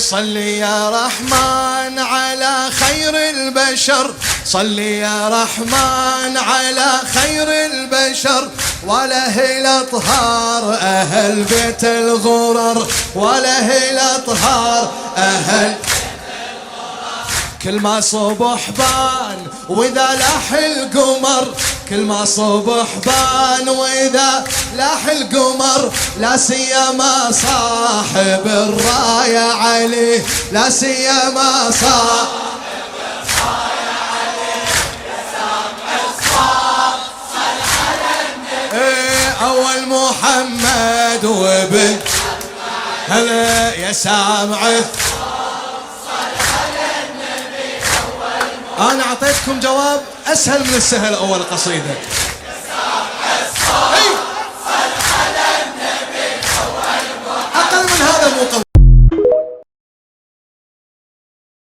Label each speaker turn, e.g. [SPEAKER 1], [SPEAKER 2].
[SPEAKER 1] صل يا رحمن على خير البشر، صل يا رحمن على خير البشر، وله الأطهار أهل بيت الغرر، وله الأطهار أهل كل ما صبح بان وإذا لاح القمر، كل ما صبح بان وإذا لاح القمر، لا سيما صاحب الراية علي، لا سيما صاحب الراية علي، يا سامع الصوت صل على النبي، أول محمد وابن هلا يا سامع. أنا أعطيتكم جواب أسهل من السهل أول قصيدة. أقل من هذا مو